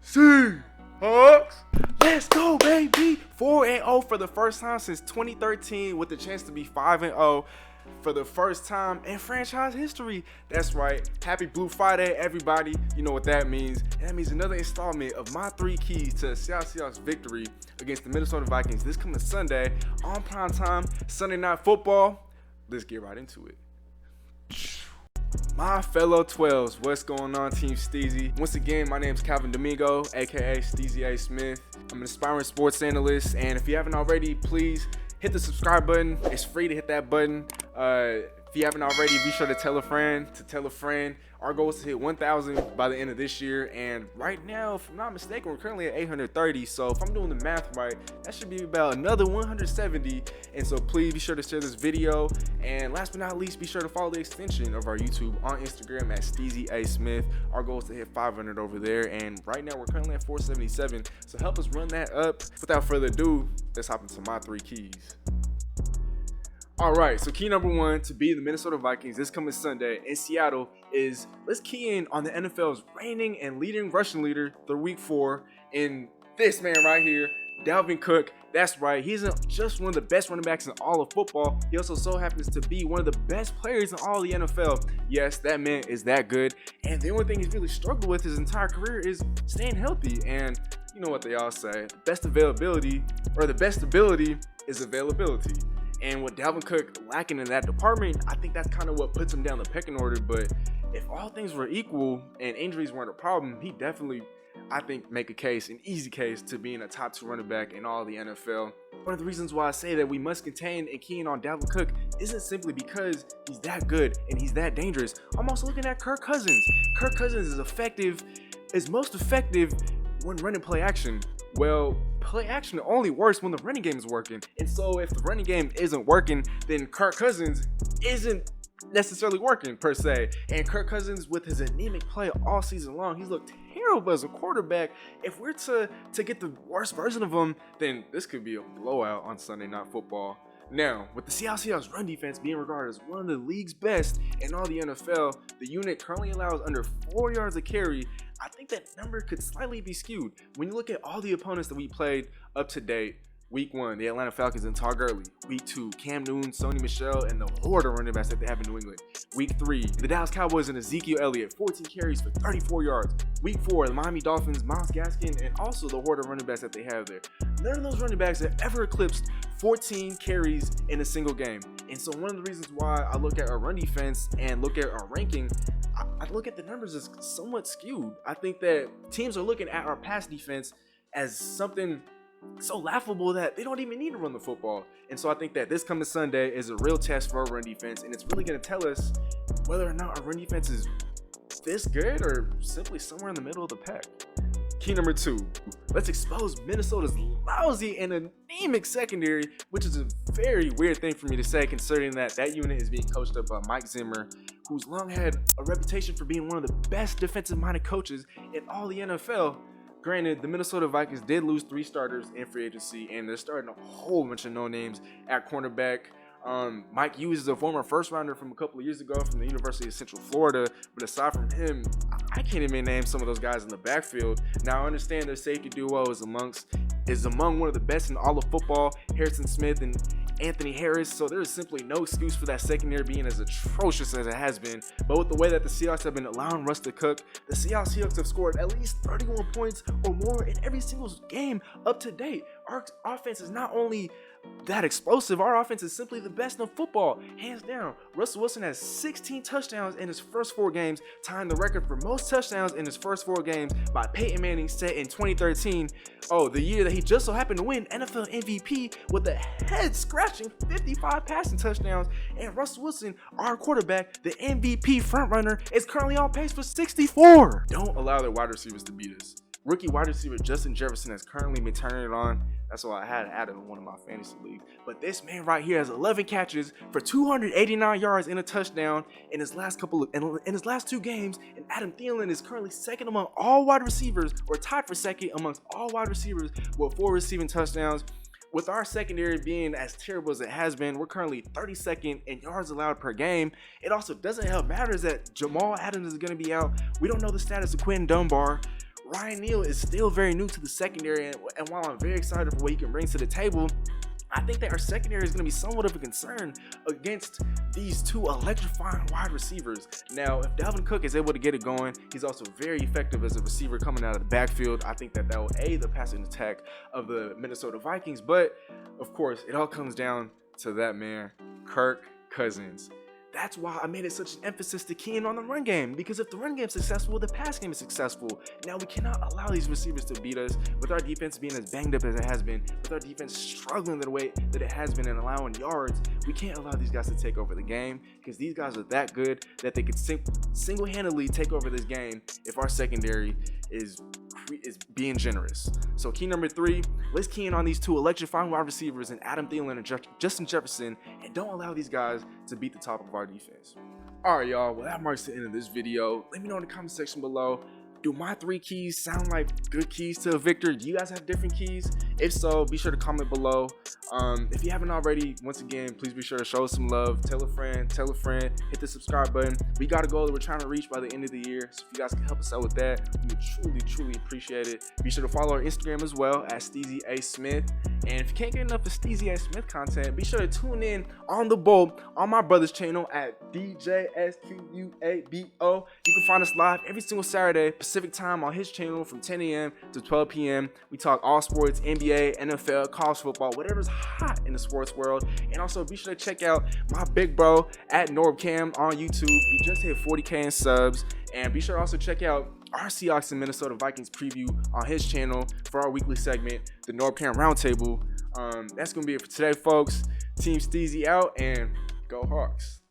Seahawks, let's go, baby. 4-0 for the first time since 2013, with the chance to be 5-0 for the first time in franchise history. That's right. Happy Blue Friday, everybody. You know what that means. And that means another installment of my 3 keys to the Seattle Seahawks victory against the Minnesota Vikings this coming Sunday on primetime Sunday Night Football. Let's get right into it. My fellow 12s, what's going on, Team Steezy? Once again, my name is Calvin-Domingo, aka SteezyASmith. I'm an aspiring sports analyst, and if you haven't already, please hit the subscribe button. It's free to hit that button. If you haven't already, be sure to tell a friend to tell a friend. Our goal is to hit 1,000 by the end of this year, and right now, if I'm not mistaken, we're currently at 830. So if I'm doing the math right, that should be about another 170. And so please be sure to share this video. And last but not least, be sure to follow the extension of our YouTube on Instagram at SteezyASmith. Our goal is to hit 500 over there, and right now we're currently at 477. So help us run that up. Without further ado, let's hop into my 3 keys. Alright, so key number 1 to beat the Minnesota Vikings this coming Sunday in Seattle is, let's key in on the NFL's reigning and leading rushing leader through week 4 in this man right here, Dalvin Cook. That's right, he's just one of the best running backs in all of football. He also so happens to be one of the best players in all of the NFL. Yes, that man is that good, and the only thing he's really struggled with his entire career is staying healthy. And you know what they all say, the best availability, or the best ability, is availability. And with Dalvin Cook lacking in that department, I think that's kind of what puts him down the pecking order. But if all things were equal and injuries weren't a problem, he definitely, I think, make a case, an easy case, to being a top 2 running back in all the NFL. One of the reasons why I say that we must contain and key in on Dalvin Cook isn't simply because he's that good and he's that dangerous. I'm also looking at Kirk Cousins. Kirk Cousins is most effective when running play action. Well, play action only works when the running game is working. And so if the running game isn't working, then Kirk Cousins isn't necessarily working per se. And Kirk Cousins, with his anemic play all season long, he's looked terrible as a quarterback. If we're to get the worst version of him, then this could be a blowout on Sunday Night Football. Now, with the Seattle Seahawks run defense being regarded as one of the league's best in all the NFL, the unit currently allows under 4 yards a carry. I think that number could slightly be skewed. When you look at all the opponents that we played up to date, Week 1, the Atlanta Falcons and Todd Gurley. Week 2, Cam Newton, Sony Michel, and the horde of running backs that they have in New England. Week 3, the Dallas Cowboys and Ezekiel Elliott, 14 carries for 34 yards. Week 4, the Miami Dolphins, Myles Gaskin, and also the horde of running backs that they have there. None of those running backs have ever eclipsed 14 carries in a single game. And so one of the reasons why I look at our run defense and look at our ranking, I look at the numbers as somewhat skewed. I think that teams are looking at our pass defense as something so laughable that they don't even need to run the football. And so I think that this coming Sunday is a real test for our run defense, and it's really going to tell us whether or not our run defense is this good or simply somewhere in the middle of the pack. Key number 2, let's expose Minnesota's lousy and anemic secondary, which is a very weird thing for me to say, considering that unit is being coached up by Mike Zimmer, who's long had a reputation for being one of the best defensive-minded coaches in all the NFL. Granted, the Minnesota Vikings did lose 3 starters in free agency, and they're starting a whole bunch of no-names at cornerback. Mike Hughes is a former first-rounder from a couple of years ago from the University of Central Florida, but aside from him, I can't even name some of those guys in the backfield. Now, I understand their safety duo is among one of the best in all of football, Harrison Smith and Anthony Harris, so there is simply no excuse for that secondary being as atrocious as it has been. But with the way that the Seahawks have been allowing Russ to cook, the Seattle Seahawks have scored at least 31 points or more in every single game up to date. Our offense is not only that explosive, our offense is simply the best in football, hands down. Russell Wilson has 16 touchdowns in his first 4 games, tying the record for most touchdowns in his first 4 games by Peyton Manning, set in 2013. Oh, the year that he just so happened to win NFL MVP with a head-scratching 55 passing touchdowns. And Russell Wilson, our quarterback, the MVP frontrunner, is currently on pace for 64. Don't allow their wide receivers to beat us. Rookie wide receiver Justin Jefferson has currently been turning it on. That's why I had added in one of my fantasy leagues. But this man right here has 11 catches for 289 yards and a touchdown in his last 2 games. And Adam Thielen is currently second among all wide receivers, or tied for second amongst all wide receivers, with 4 receiving touchdowns. With our secondary being as terrible as it has been, we're currently 32nd in yards allowed per game. It also doesn't help matters that Jamal Adams is going to be out. We don't know the status of Quentin Dunbar. Ryan Neal is still very new to the secondary, and while I'm very excited for what he can bring to the table, I think that our secondary is going to be somewhat of a concern against these two electrifying wide receivers. Now, if Dalvin Cook is able to get it going, he's also very effective as a receiver coming out of the backfield. I think that will aid the passing attack of the Minnesota Vikings. But, of course, it all comes down to that man, Kirk Cousins. That's why I made it such an emphasis to key in on the run game, because if the run game is successful, the pass game is successful. Now, we cannot allow these receivers to beat us with our defense being as banged up as it has been, with our defense struggling the way that it has been and allowing yards. We can't allow these guys to take over the game, because these guys are that good that they could single-handedly take over this game if our secondary is being generous. So key number 3, let's key in on these two electrifying wide receivers in Adam Thielen and Justin Jefferson, and don't allow these guys to beat the top of our defense. All right, y'all, well, that marks the end of this video. Let me know in the comment section below, do my 3 keys sound like good keys to a victor? Do you guys have different keys? If so, be sure to comment below. If you haven't already, once again, please be sure to show us some love. Tell a friend, hit the subscribe button. We got a goal that we're trying to reach by the end of the year, so if you guys can help us out with that, we would truly appreciate it. Be sure to follow our Instagram as well at SteezyASmith. And if you can't get enough of SteezyASmith content, be sure to tune in on the Boelt on my brother's channel at DJSQUABO. You can find us live every single Saturday Pacific time on his channel from 10 a.m. to 12 p.m. We talk all sports, NBA, NFL, college football, whatever's hot in the sports world. And also be sure to check out my big bro at NorbCam on YouTube. He just hit 40K in subs. And be sure to also check out our Seahawks and Minnesota Vikings preview on his channel for our weekly segment, the NorbCam Roundtable. That's going to be it for today, folks. Team Steezy out, and go Hawks.